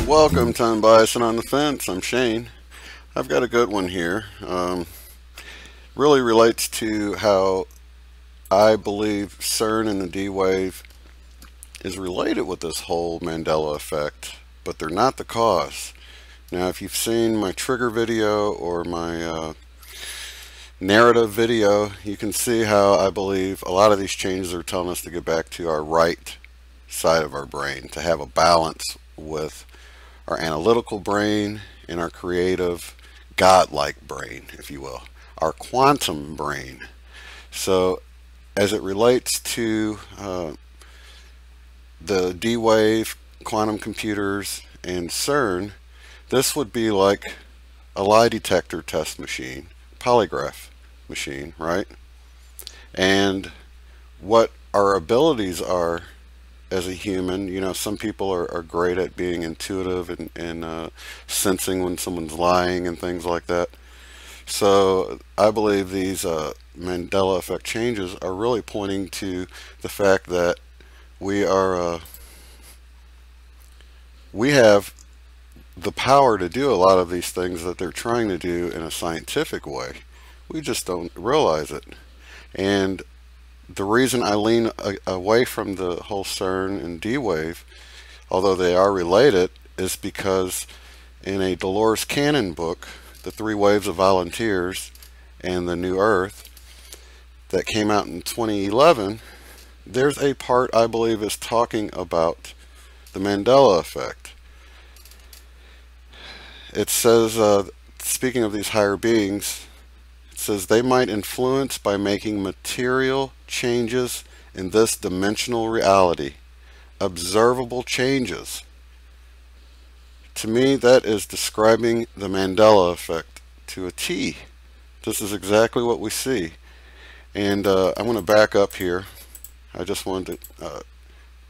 Welcome to Unbiased and on the Fence. I'm Shane. I've got a good one here. Really relates to how I believe CERN and the D-Wave is related with this whole Mandela effect, but they're not the cause. Now, if you've seen my trigger video or my narrative video, you can see how I believe a lot of these changes are telling us to get back to our right side of our brain, to have a balance with our analytical brain and our creative, godlike brain, if you will, our quantum brain. So as it relates to the D-Wave, quantum computers, and CERN, this would be like a lie detector test machine, polygraph machine, right? And what our abilities are as a human, you know, some people are great at being intuitive and sensing when someone's lying and things like that. So I believe these Mandela Effect changes are really pointing to the fact that we have the power to do a lot of these things that they're trying to do in a scientific way. We just don't realize it. And the reason I lean away from the whole CERN and D-Wave, although they are related, is because in a Dolores Cannon book, The 3 Waves of Volunteers and the New Earth, that came out in 2011, there's a part I believe is talking about the Mandela effect. It says, speaking of these higher beings, it says they might influence by making material changes in this dimensional reality, observable changes. To me, that is describing the Mandela effect to a T. This is exactly what we see. And I'm going to back up here. I just wanted to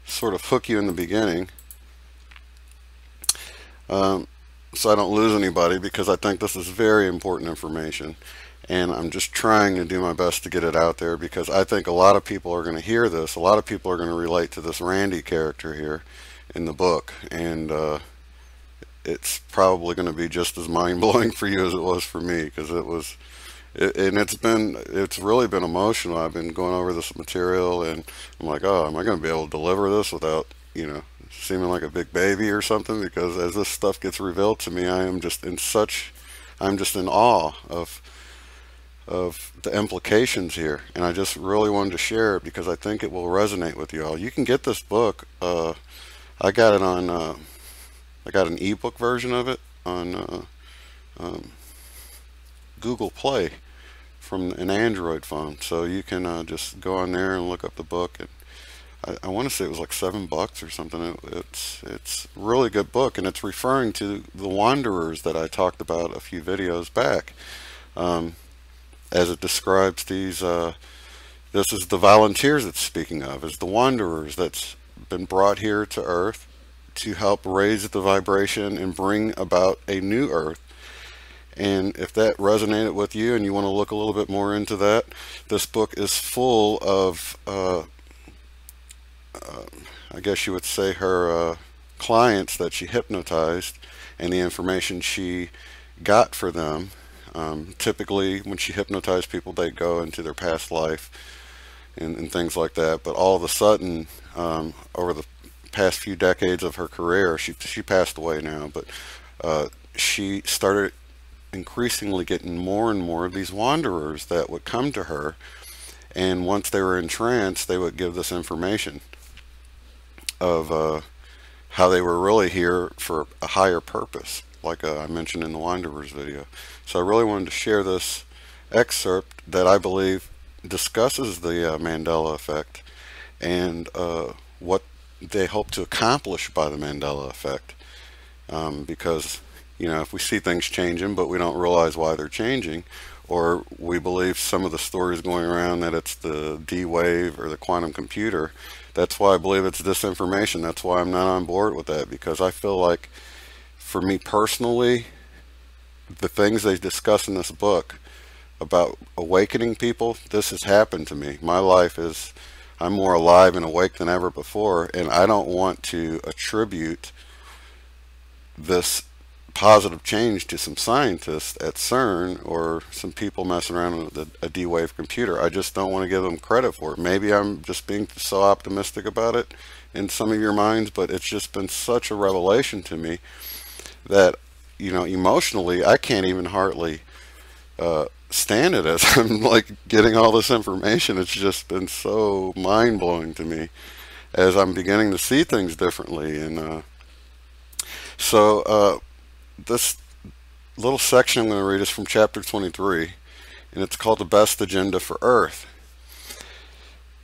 sort of hook you in the beginning, so I don't lose anybody, because I think this is very important information. And I'm just trying to do my best to get it out there, because I think a lot of people are going to hear this. A lot of people are going to relate to this Randy character here in the book. And it's probably going to be just as mind-blowing for you as it was for me, because it's really been emotional. I've been going over this material and I'm like, oh, am I going to be able to deliver this without, you know, seeming like a big baby or something? Because as this stuff gets revealed to me, I'm just in awe of the implications here, and I just really wanted to share it because I think it will resonate with you all. You can get this book. I got it on. I got an ebook version of it on Google Play from an Android phone, so you can just go on there and look up the book. And I want to say it was like $7 or something. It's a really good book, and it's referring to the wanderers that I talked about a few videos back. As it describes these, this is the volunteers it's speaking of, as the wanderers that's been brought here to Earth to help raise the vibration and bring about a new Earth. And if that resonated with you and you want to look a little bit more into that, this book is full of, I guess you would say, her clients that she hypnotized and the information she got for them. Typically when she hypnotized people, they'd go into their past life and things like that, but all of a sudden over the past few decades of her career, she passed away now, but she started increasingly getting more and more of these wanderers that would come to her, and once they were in trance, they would give this information of how they were really here for a higher purpose, like I mentioned in the Wanderers video. So I really wanted to share this excerpt that I believe discusses the Mandela effect and what they hope to accomplish by the Mandela effect. Because, you know, if we see things changing but we don't realize why they're changing, or we believe some of the stories going around that it's the D-Wave or the quantum computer, that's why I believe it's disinformation. That's why I'm not on board with that, because I feel like, for me personally, the things they discuss in this book about awakening people, this has happened to me. My life is I'm more alive and awake than ever before, and I don't want to attribute this positive change to some scientists at CERN or some people messing around with a D-Wave computer. I just don't want to give them credit for it. Maybe I'm just being so optimistic about it in some of your minds, but it's just been such a revelation to me that, you know, emotionally, I can't even hardly stand it as I'm like getting all this information. It's just been so mind-blowing to me as I'm beginning to see things differently. And this little section I'm going to read is from chapter 23, and it's called The Best Agenda for Earth.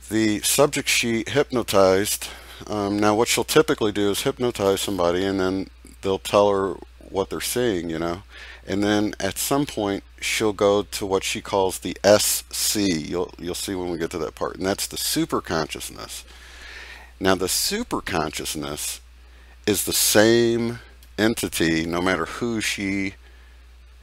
The subject she hypnotized, now what she'll typically do is hypnotize somebody and then they'll tell her what they're seeing, you know, and then at some point she'll go to what she calls the SC. You'll see when we get to that part, and that's the super consciousness. Now the super consciousness is the same entity no matter who she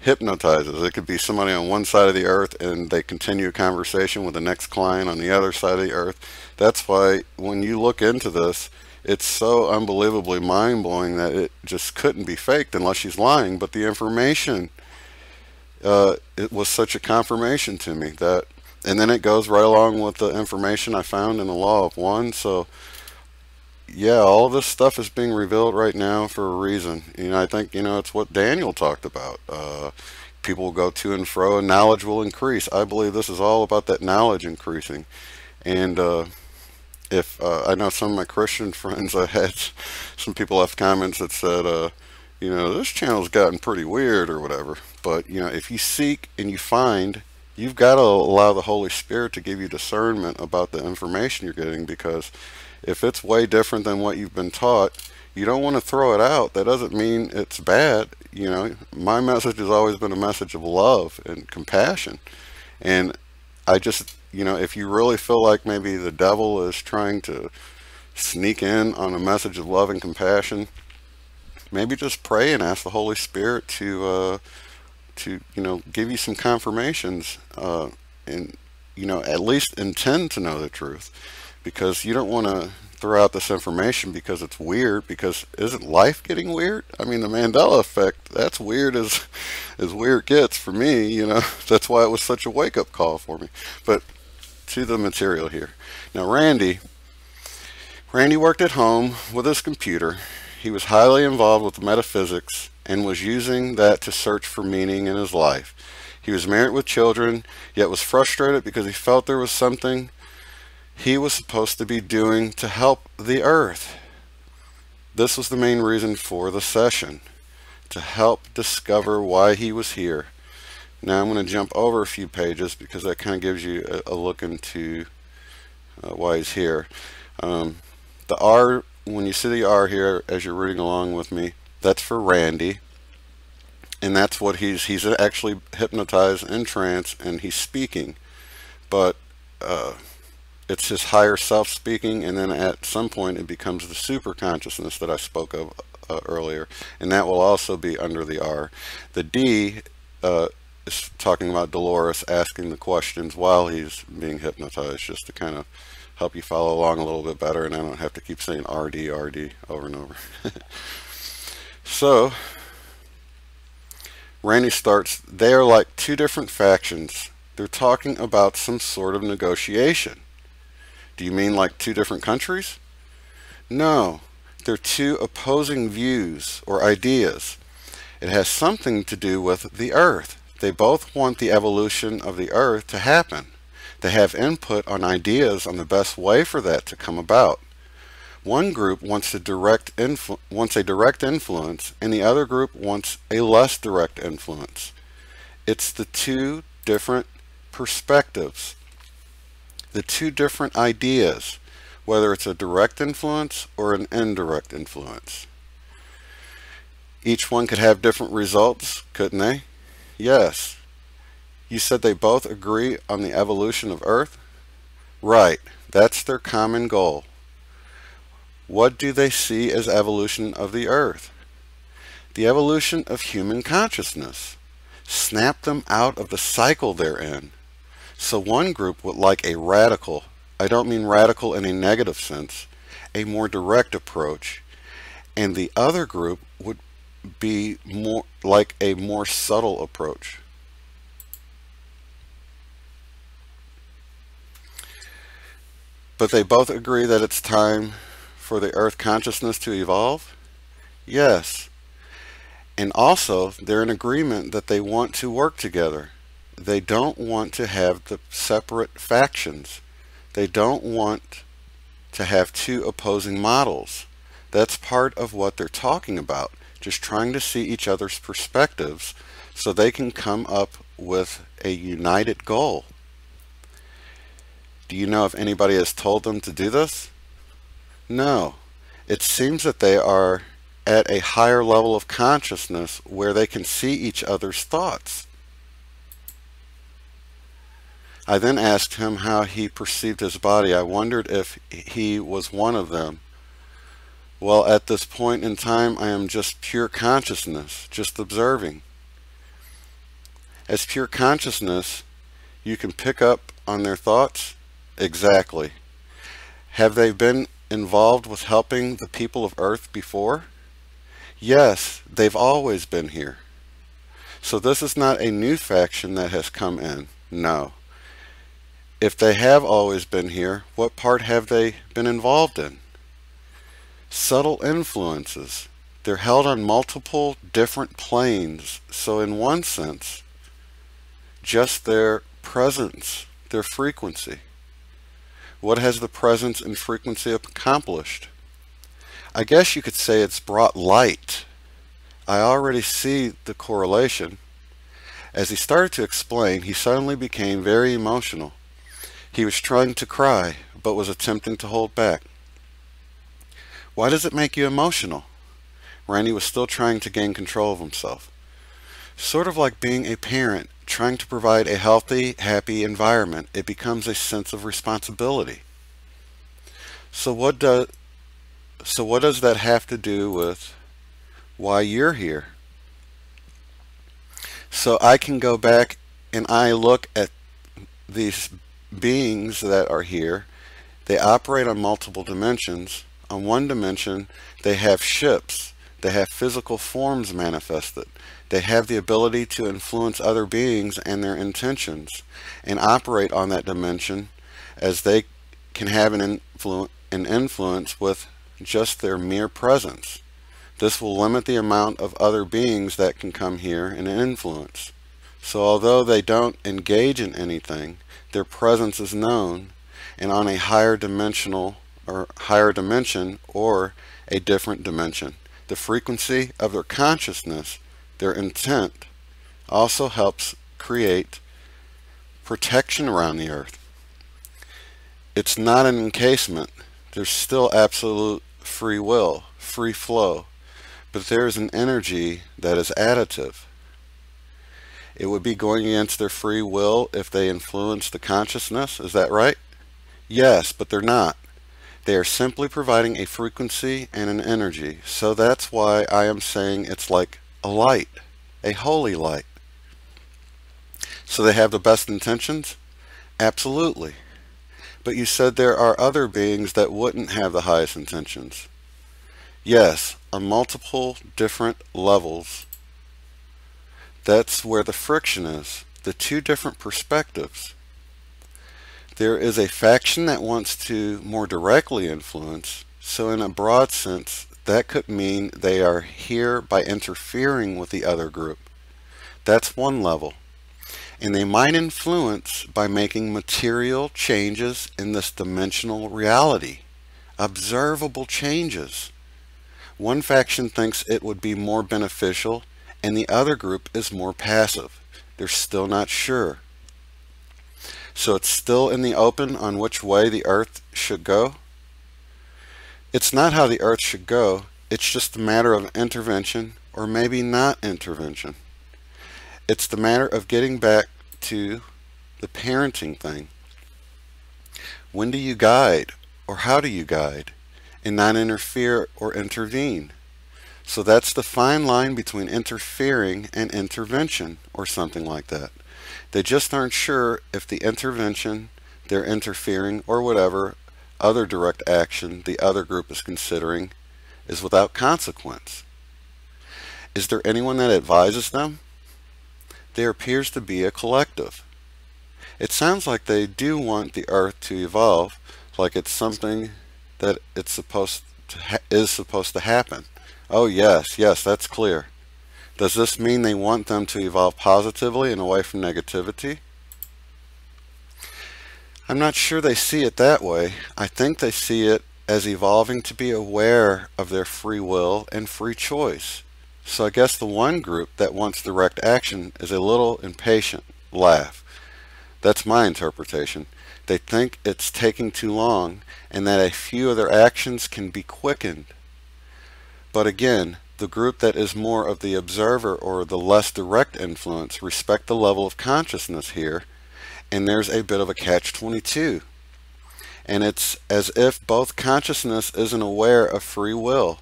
hypnotizes. It could be somebody on one side of the earth and they continue a conversation with the next client on the other side of the earth. That's why when you look into this, it's so unbelievably mind-blowing that it just couldn't be faked unless she's lying. But the information, it was such a confirmation to me that, and then it goes right along with the information I found in the Law of One. So yeah, all this stuff is being revealed right now for a reason. You know, I think, you know, it's what Daniel talked about. People will go to and fro and knowledge will increase. I believe this is all about that knowledge increasing. And if I know some of my Christian friends, I had some people left comments that said, you know, this channel's gotten pretty weird or whatever. But, you know, if you seek and you find, you've got to allow the Holy Spirit to give you discernment about the information you're getting, because if it's way different than what you've been taught, you don't want to throw it out. That doesn't mean it's bad. You know, my message has always been a message of love and compassion. And I just, you know, if you really feel like maybe the devil is trying to sneak in on a message of love and compassion, maybe just pray and ask the Holy Spirit to you know, give you some confirmations, and, you know, at least intend to know the truth. Because you don't want to throw out this information because it's weird, because isn't life getting weird? I mean, the Mandela Effect, that's weird as weird gets for me, you know. That's why it was such a wake-up call for me. But to the material here. Now, Randy worked at home with his computer. He was highly involved with metaphysics and was using that to search for meaning in his life. He was married with children, yet was frustrated because he felt there was something he was supposed to be doing to help the earth. This was the main reason for the session, to help discover why he was here. Now I'm going to jump over a few pages because that kind of gives you a look into why he's here. The R, when you see the R here as you're reading along with me, that's for Randy. And that's what he's actually hypnotized in trance and he's speaking. But it's his higher self speaking, and then at some point it becomes the super consciousness that I spoke of earlier, and that will also be under the R. The D is talking about Dolores asking the questions while he's being hypnotized, just to kind of help you follow along a little bit better, and I don't have to keep saying RD, RD over and over. So, Randy starts, they are like two different factions. They're talking about some sort of negotiation. Do you mean like two different countries? No, they're two opposing views or ideas. It has something to do with the Earth. They both want the evolution of the Earth to happen. They have input on ideas on the best way for that to come about. One group wants a direct influence, and the other group wants a less direct influence. It's the two different perspectives. The two different ideas, whether it's a direct influence or an indirect influence. Each one could have different results, couldn't they? Yes. You said they both agree on the evolution of Earth? Right. That's their common goal. What do they see as evolution of the Earth? The evolution of human consciousness. Snap them out of the cycle they're in. So one group would like a radical I don't mean radical in a negative sense, a more direct approach, and the other group would be more like a more subtle approach. But they both agree that it's time for the Earth consciousness to evolve? Yes. And also, they're in agreement that they want to work together. They don't want to have the separate factions. They don't want to have two opposing models. That's part of what they're talking about, just trying to see each other's perspectives so they can come up with a united goal. Do you know if anybody has told them to do this? No. It seems that they are at a higher level of consciousness where they can see each other's thoughts. I then asked him how he perceived his body. I wondered if he was one of them. Well, at this point in time, I am just pure consciousness, just observing. As pure consciousness, you can pick up on their thoughts? Exactly. Have they been involved with helping the people of Earth before? Yes, they've always been here. So this is not a new faction that has come in. No. If they have always been here, what part have they been involved in? Subtle influences. They're held on multiple different planes, so in one sense, just their presence, their frequency. What has the presence and frequency accomplished? I guess you could say it's brought light. I already see the correlation. As he started to explain, he suddenly became very emotional. He was trying to cry, but was attempting to hold back. Why does it make you emotional? Randy was still trying to gain control of himself. Sort of like being a parent, trying to provide a healthy, happy environment. It becomes a sense of responsibility. So what does that have to do with why you're here? So I can go back and I look at these beings that are here. They operate on multiple dimensions. On one dimension, they have ships. They have physical forms manifested. They have the ability to influence other beings and their intentions and operate on that dimension as they can have an influence with just their mere presence. This will limit the amount of other beings that can come here and influence. So although they don't engage in anything, their presence is known, and on a higher dimension or a different dimension. The frequency of their consciousness, their intent, also helps create protection around the Earth. It's not an encasement. There's still absolute free will, free flow, but there is an energy that is additive. It would be going against their free will if they influence the consciousness. Is that right? Yes, but they're not. They are simply providing a frequency and an energy. So that's why I am saying it's like a light, a holy light. So they have the best intentions? Absolutely. But you said there are other beings that wouldn't have the highest intentions. Yes, on multiple different levels. That's where the friction is, the two different perspectives. There is a faction that wants to more directly influence, so in a broad sense, that could mean they are here by interfering with the other group. That's one level. And they might influence by making material changes in this dimensional reality, observable changes. One faction thinks it would be more beneficial, and the other group is more passive. They're still not sure. So it's still in the open on which way the Earth should go. It's not how the Earth should go. It's just a matter of intervention, or maybe not intervention. It's the matter of getting back to the parenting thing. When do you guide, or how do you guide, and not interfere or intervene? So that's the fine line between interfering and intervention, or something like that. They just aren't sure if the intervention they're interfering, or whatever other direct action the other group is considering is without consequence. Is there anyone that advises them? There appears to be a collective. It sounds like they do want the Earth to evolve, like it's something that is supposed to happen. Oh yes, yes, that's clear. Does this mean they want them to evolve positively and away from negativity? I'm not sure they see it that way. I think they see it as evolving to be aware of their free will and free choice. So I guess the one group that wants direct action is a little impatient. Laugh. That's my interpretation. They think it's taking too long and that a few of their actions can be quickened. But again, the group that is more of the observer or the less direct influence respect the level of consciousness here, and there's a bit of a catch-22. And it's as if both consciousness isn't aware of free will,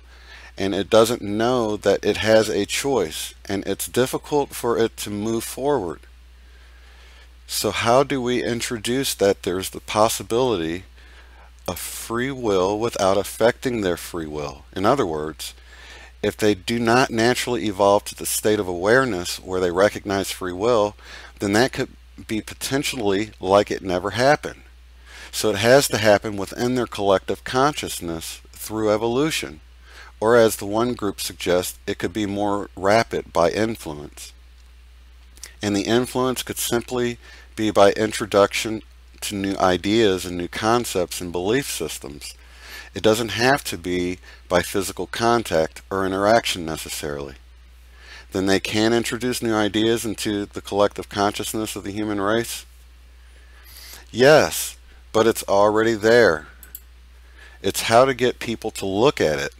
and it doesn't know that it has a choice, and it's difficult for it to move forward. So how do we introduce that there's the possibility of free will without affecting their free will? In other words, if they do not naturally evolve to the state of awareness where they recognize free will, then that could be potentially like it never happened. So it has to happen within their collective consciousness through evolution, or as the one group suggests, it could be more rapid by influence. And the influence could simply be by introduction to new ideas and new concepts and belief systems. It doesn't have to be by physical contact or interaction necessarily. Then they can introduce new ideas into the collective consciousness of the human race? Yes, but it's already there. It's how to get people to look at it,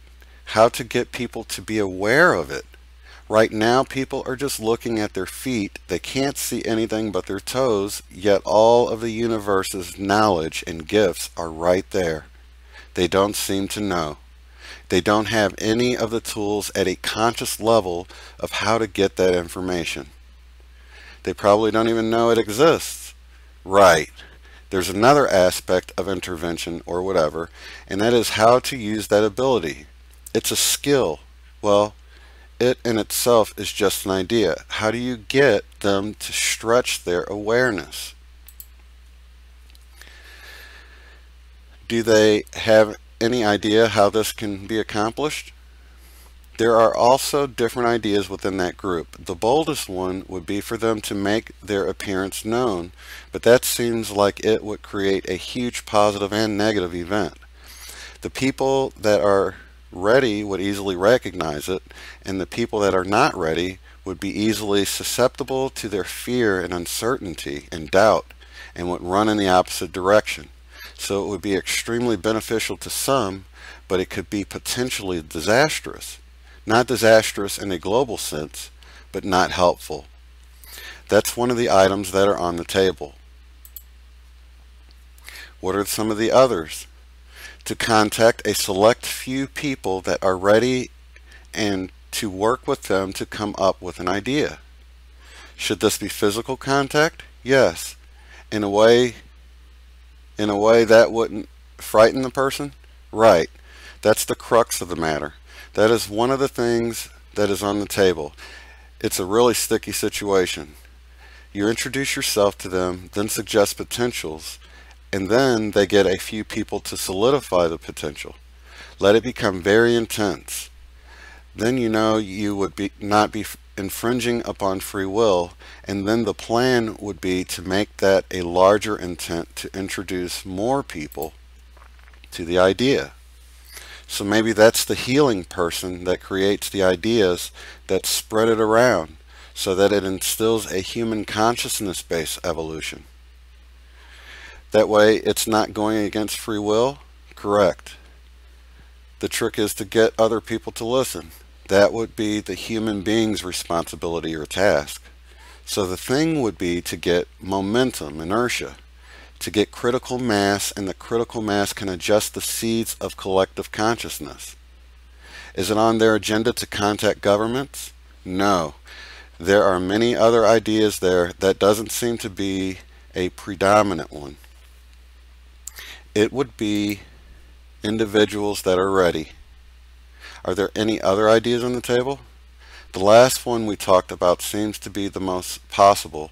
how to get people to be aware of it. Right now, people are just looking at their feet. They can't see anything but their toes, yet all of the universe's knowledge and gifts are right there. They don't seem to know. They don't have any of the tools at a conscious level of how to get that information. They probably don't even know it exists. Right. There's another aspect of intervention or whatever, and that is how to use that ability. It's a skill. Well, it in itself is just an idea. How do you get them to stretch their awareness? Do they have any idea how this can be accomplished? There are also different ideas within that group. The boldest one would be for them to make their appearance known, but that seems like it would create a huge positive and negative event. The people that are ready would easily recognize it, and the people that are not ready would be easily susceptible to their fear and uncertainty and doubt, and would run in the opposite direction. So it would be extremely beneficial to some, but it could be potentially disastrous. Not disastrous in a global sense, but not helpful. That's one of the items that are on the table. What are some of the others? To contact a select few people that are ready and to work with them to come up with an idea. Should this be physical contact? Yes. In a way that wouldn't frighten the person? Right. That's the crux of the matter. That is one of the things that is on the table. It's a really sticky situation. You introduce yourself to them, then suggest potentials, and then they get a few people to solidify the potential. Let it become very intense. Then you know you would not be infringing upon free will, and then the plan would be to make that a larger intent to introduce more people to the idea. So maybe that's the healing person that creates the ideas that spread it around so that it instills a human consciousness-based evolution. That way it's not going against free will? Correct. The trick is to get other people to listen. That would be the human being's responsibility or task. So the thing would be to get momentum, inertia, to get critical mass, and the critical mass can adjust the seeds of collective consciousness. Is it on their agenda to contact governments? No. There are many other ideas there. That doesn't seem to be a predominant one. it would be individuals that are ready. Are there any other ideas on the table? The last one we talked about seems to be the most probable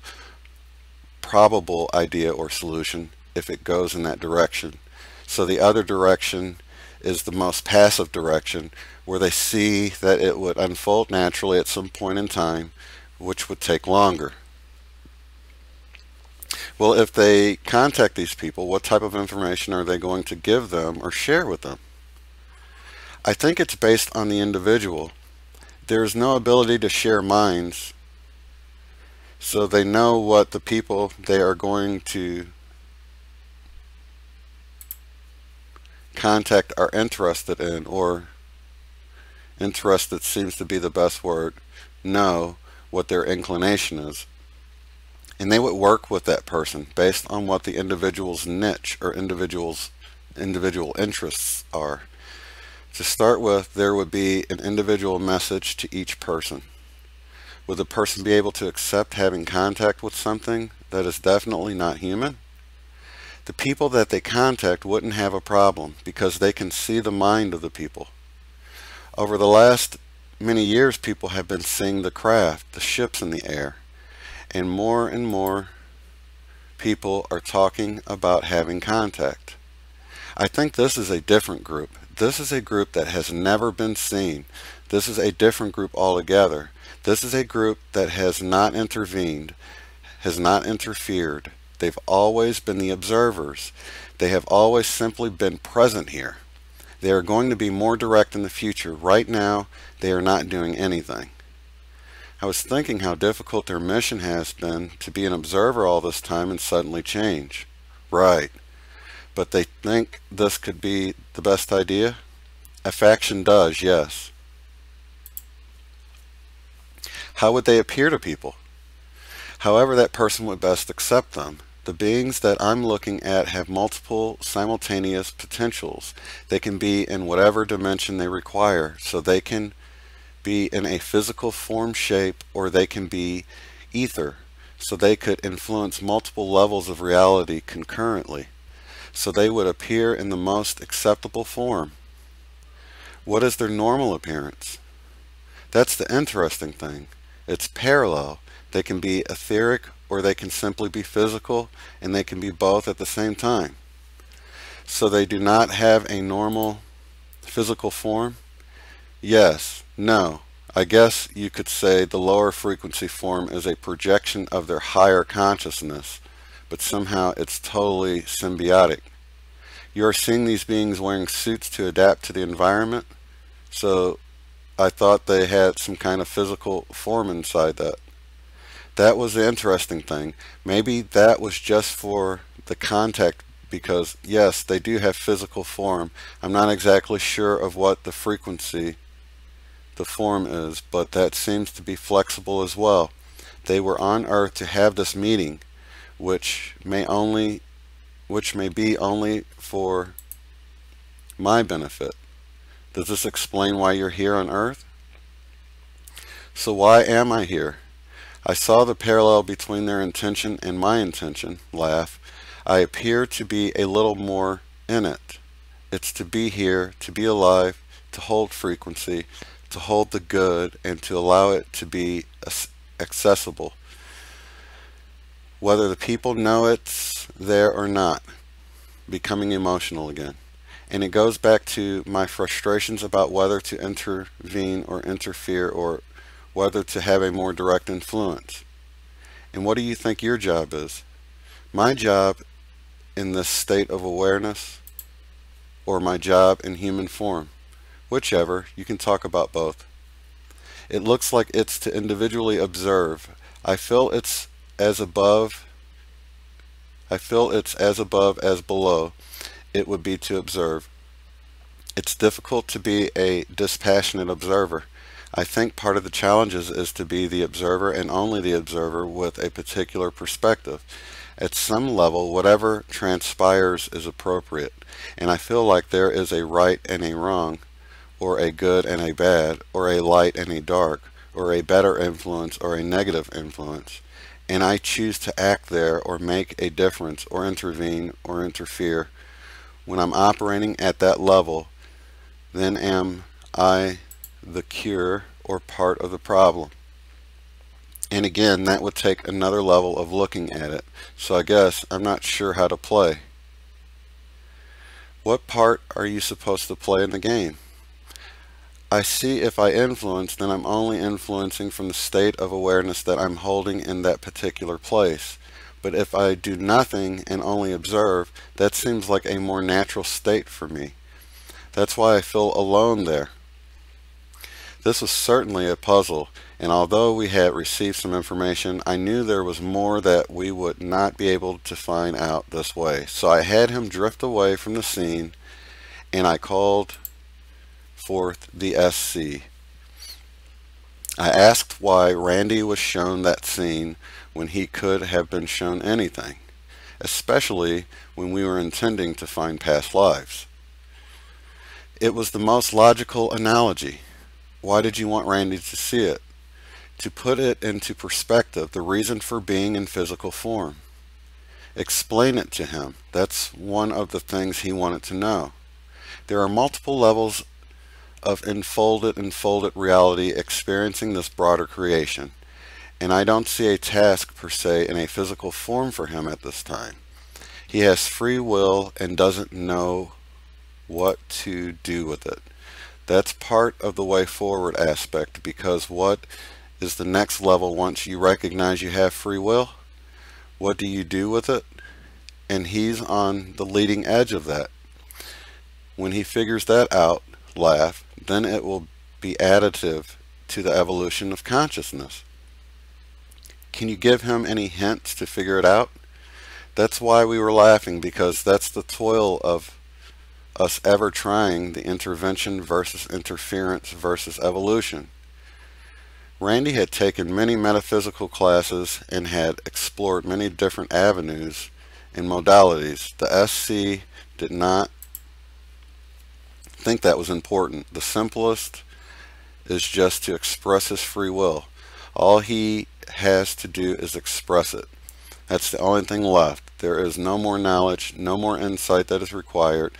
idea or solution if it goes in that direction. So the other direction is the most passive direction, where they see that it would unfold naturally at some point in time, which would take longer. Well, if they contact these people, what type of information are they going to give them or share with them? I think it's based on the individual. There is no ability to share minds, so they know what the people they are going to contact are interested in, or interested seems to be the best word, know what their inclination is. And they would work with that person based on what the individual's niche or individual interests are. To start with, there would be an individual message to each person. Would the person be able to accept having contact with something that is definitely not human? The people that they contact wouldn't have a problem because they can see the mind of the people. Over the last many years, people have been seeing the craft, the ships in the air, and more people are talking about having contact. I think this is a different group. This is a group that has never been seen. This is a different group altogether. This is a group that has not intervened, has not interfered. They've always been the observers. They have always simply been present here. They are going to be more direct in the future. Right now, they are not doing anything. I was thinking how difficult their mission has been to be an observer all this time and suddenly change. Right. But they think this could be the best idea? A faction does, yes. How would they appear to people? However that person would best accept them. The beings that I'm looking at have multiple simultaneous potentials. They can be in whatever dimension they require, so they can be in a physical form, shape, or they can be ether, so they could influence multiple levels of reality concurrently. So they would appear in the most acceptable form. What is their normal appearance? That's the interesting thing. It's parallel. They can be etheric or they can simply be physical, and they can be both at the same time. So they do not have a normal physical form? Yes, no. I guess you could say the lower frequency form is a projection of their higher consciousness, but somehow it's totally symbiotic. You are seeing these beings wearing suits to adapt to the environment, so I thought they had some kind of physical form inside that. That was the interesting thing. Maybe that was just for the contact, because yes, they do have physical form. I'm not exactly sure of what the frequency, the form is, but that seems to be flexible as well. They were on Earth to have this meeting, which may be only for my benefit. Does this explain why you're here on Earth? So why am I here? I saw the parallel between their intention and my intention. Laugh. I appear to be a little more in it. It's to be here, to be alive, to hold frequency, to hold the good, and to allow it to be accessible, whether the people know it's there or not. Becoming emotional again. And it goes back to my frustrations about whether to intervene or interfere, or whether to have a more direct influence. And what do you think your job is? My job in this state of awareness, or my job in human form? Whichever. You can talk about both. It looks like it's to individually observe. I feel it's as above as below. It would be to observe. It's difficult to be a dispassionate observer. I think part of the challenges is to be the observer and only the observer with a particular perspective. At some level, whatever transpires is appropriate, and I feel like there is a right and a wrong, or a good and a bad, or a light and a dark, or a better influence or a negative influence, and I choose to act there or make a difference or intervene or interfere when I'm operating at that level, then am I the cure or part of the problem? And again, that would take another level of looking at it. So I guess I'm not sure how to play. What part are you supposed to play in the game? I see if I influence, then I'm only influencing from the state of awareness that I'm holding in that particular place. But if I do nothing and only observe, that seems like a more natural state for me. That's why I feel alone there. This was certainly a puzzle, and although we had received some information, I knew there was more that we would not be able to find out this way. So I had him drift away from the scene, and I called forth the SC. I asked why Randy was shown that scene when he could have been shown anything, especially when we were intending to find past lives. It was the most logical analogy. Why did you want Randy to see it? To put it into perspective, the reason for being in physical form. Explain it to him. That's one of the things he wanted to know. There are multiple levels of enfolded reality experiencing this broader creation, and I don't see a task per se in a physical form for him at this time. He has free will and doesn't know what to do with it. That's part of the way forward aspect, because what is the next level once you recognize you have free will? What do you do with it? And he's on the leading edge of that. When he figures that out, laugh, then it will be additive to the evolution of consciousness. Can you give him any hints to figure it out? That's why we were laughing, because that's the toil of us ever trying the intervention versus interference versus evolution. Randy had taken many metaphysical classes and had explored many different avenues and modalities. The SC did not think that was important. The simplest is just to express his free will. All he has to do is express it. That's the only thing left. There is no more knowledge, no more insight that is required.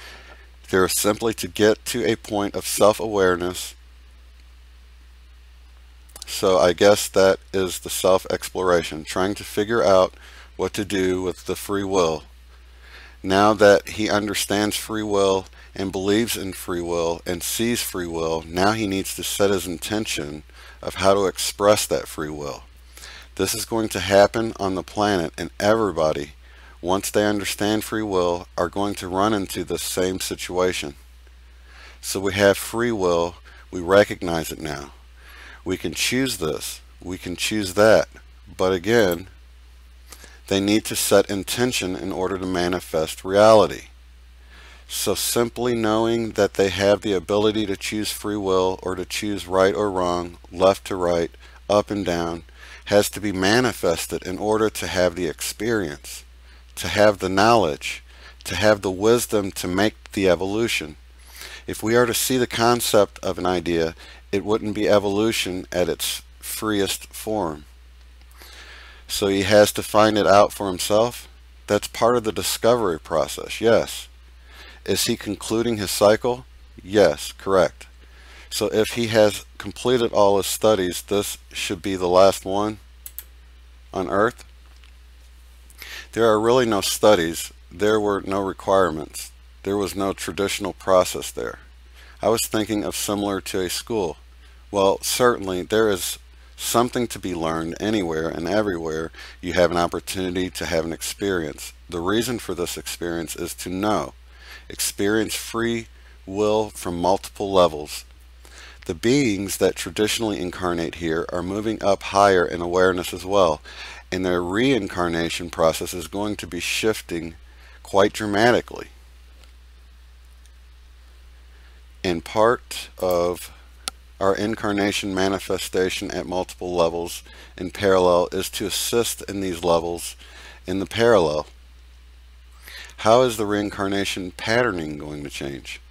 There is simply to get to a point of self-awareness. So I guess that is the self-exploration, trying to figure out what to do with the free will. Now that he understands free will and believes in free will and sees free will, now he needs to set his intention of how to express that free will. This is going to happen on the planet, and everybody, once they understand free will, are going to run into the same situation. So we have free will, we recognize it now. We can choose this, we can choose that, but again, they need to set intention in order to manifest reality. So simply knowing that they have the ability to choose free will, or to choose right or wrong, left to right, up and down, has to be manifested in order to have the experience, to have the knowledge, to have the wisdom to make the evolution. If we are to see the concept of an idea, it wouldn't be evolution at its freest form. So he has to find it out for himself. That's part of the discovery process, yes. Is he concluding his cycle? Yes, correct. So if he has completed all his studies, this should be the last one on Earth. There are really no studies. There were no requirements. There was no traditional process there. I was thinking of similar to a school. Well, certainly there is something to be learned anywhere and everywhere. You have an opportunity to have an experience. The reason for this experience is to know. Experience free will from multiple levels. The beings that traditionally incarnate here are moving up higher in awareness as well, and their reincarnation process is going to be shifting quite dramatically. And part of our incarnation manifestation at multiple levels in parallel is to assist in these levels in the parallel. How is the reincarnation patterning going to change?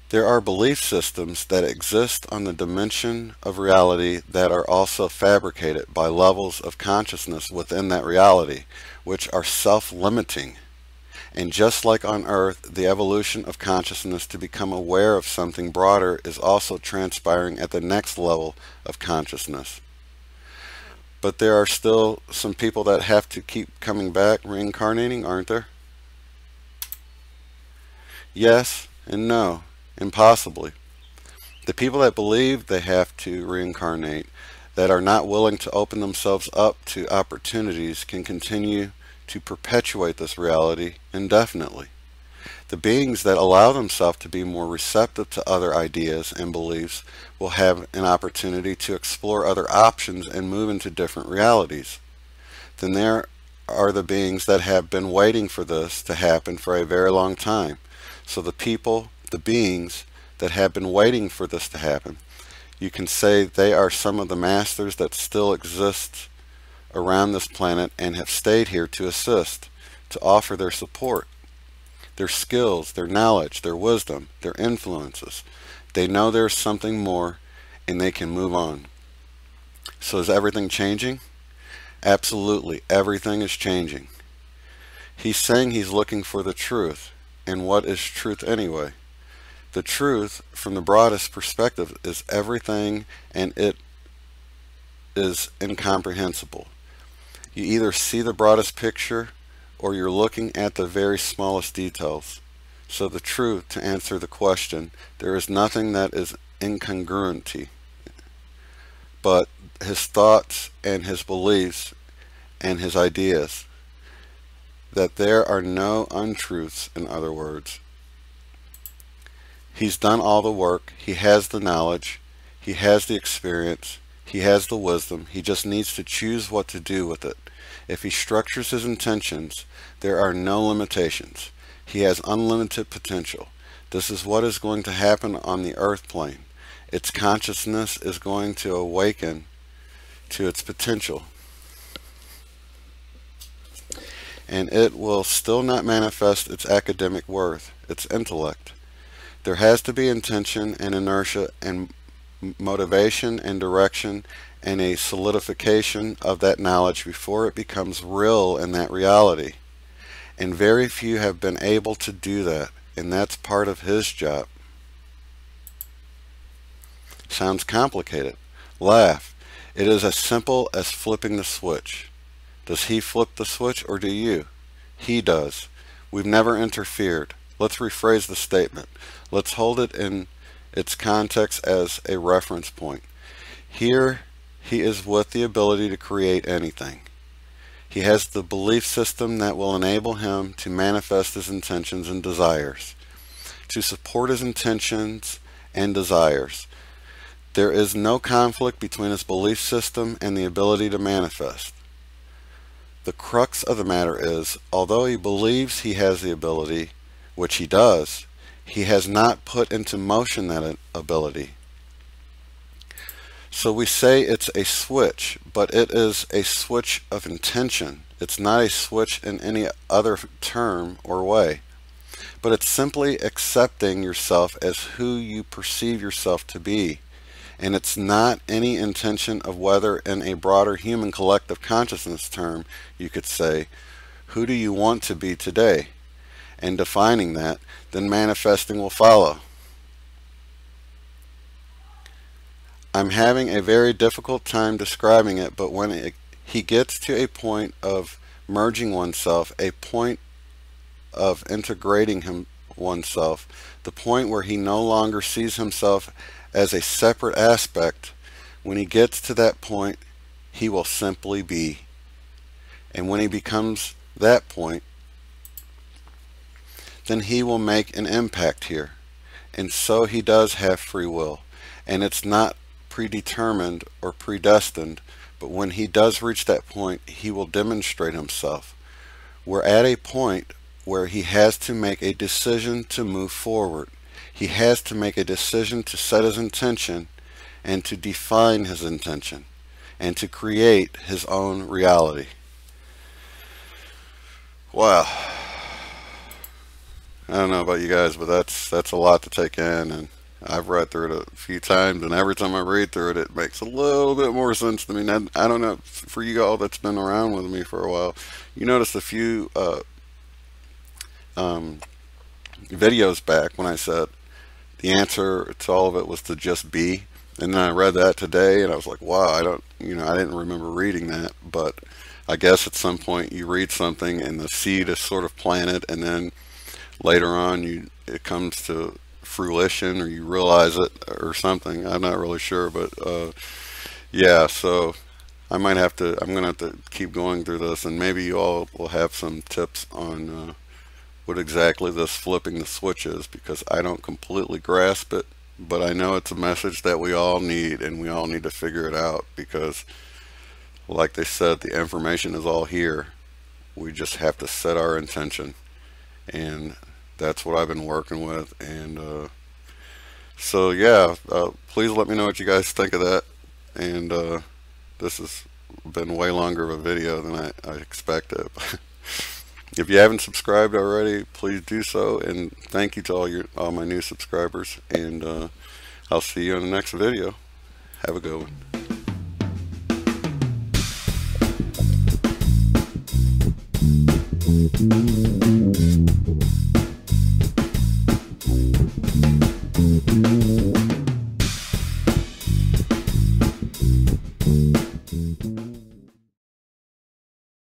There are belief systems that exist on the dimension of reality that are also fabricated by levels of consciousness within that reality, which are self-limiting And just like on Earth, the evolution of consciousness to become aware of something broader is also transpiring at the next level of consciousness. But there are still some people that have to keep coming back, reincarnating, aren't there? Yes and no, impossibly. The people that believe they have to reincarnate, that are not willing to open themselves up to opportunities, can continue to perpetuate this reality indefinitely. The beings that allow themselves to be more receptive to other ideas and beliefs will have an opportunity to explore other options and move into different realities. Then there are the beings that have been waiting for this to happen for a very long time. So the beings that have been waiting for this to happen, you can say they are some of the masters that still exist around this planet and have stayed here to assist, to offer their support, their skills, their knowledge, their wisdom, their influences. They know there's something more and they can move on. So is everything changing? Absolutely, everything is changing. He's saying he's looking for the truth. And what is truth anyway? The truth, from the broadest perspective, is everything, and it is incomprehensible. You either see the broadest picture or you're looking at the very smallest details. So the truth, to answer the question, there is nothing that is incongruity, but his thoughts and his beliefs and his ideas. That there are no untruths, in other words. He's done all the work, he has the knowledge, he has the experience, he has the wisdom, he just needs to choose what to do with it. If he structures his intentions, there are no limitations. He has unlimited potential. This is what is going to happen on the earth plane. Its consciousness is going to awaken to its potential. And it will still not manifest its academic worth, its intellect. There has to be intention and inertia and motivation and direction and a solidification of that knowledge before it becomes real in that reality. And very few have been able to do that, and that's part of his job. Sounds complicated. Laugh. It is as simple as flipping the switch. Does he flip the switch or do you? He does. We've never interfered. Let's rephrase the statement. Let's hold it in its context as a reference point. Here he is with the ability to create anything. He has the belief system that will enable him to manifest his intentions and desires, to support his intentions and desires. There is no conflict between his belief system and the ability to manifest. The crux of the matter is, although he believes he has the ability, which he does, he has not put into motion that ability. So we say it's a switch, but it is a switch of intention. It's not a switch in any other term or way. But it's simply accepting yourself as who you perceive yourself to be. And it's not any intention of whether, in a broader human collective consciousness term, you could say, who do you want to be today? And defining that, then manifesting will follow. I'm having a very difficult time describing it, but when he gets to a point of merging oneself, a point of integrating oneself, the point where he no longer sees himself as a separate aspect, when he gets to that point, he will simply be. And when he becomes that point, then he will make an impact here. And so he does have free will. And it's not predetermined or predestined, but when he does reach that point, he will demonstrate himself. We're at a point where he has to make a decision to move forward. He has to make a decision to set his intention and to define his intention and to create his own reality. Wow. I don't know about you guys, but that's a lot to take in, and I've read through it a few times, and every time I read through it, it makes a little bit more sense to me. Now, I don't know, for you all that's been around with me for a while, you notice a few videos back when I said the answer to all of it was to just be. And then I read that today and I was like, wow, I didn't remember reading that. But I guess at some point you read something and the seed is sort of planted, and then later on it comes to fruition, or you realize it or something. I'm not really sure, but yeah, so I'm gonna have to keep going through this, and maybe you all will have some tips on what exactly this flipping the switch is, because I don't completely grasp it, but I know it's a message that we all need, and we all need to figure it out, because like they said, the information is all here. We just have to set our intention, and that's what I've been working with. And so yeah, please let me know what you guys think of that. And this has been way longer of a video than I expected. If you haven't subscribed already, please do so, and thank you to all my new subscribers, and I'll see you in the next video. Have a good one.